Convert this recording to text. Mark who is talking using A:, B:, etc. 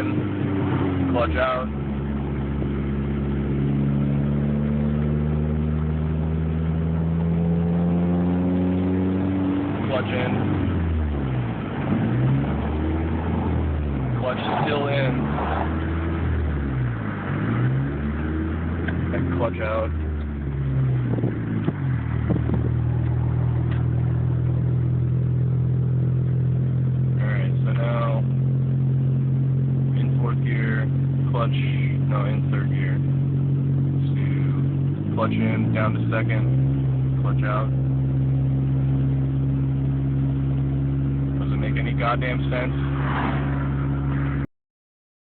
A: in, clutch out. Clutch in. Clutch still in. And clutch out. Alright, so now in fourth gear, in third gear. So clutch in, down to second, clutch out. Doesn't make any goddamn sense.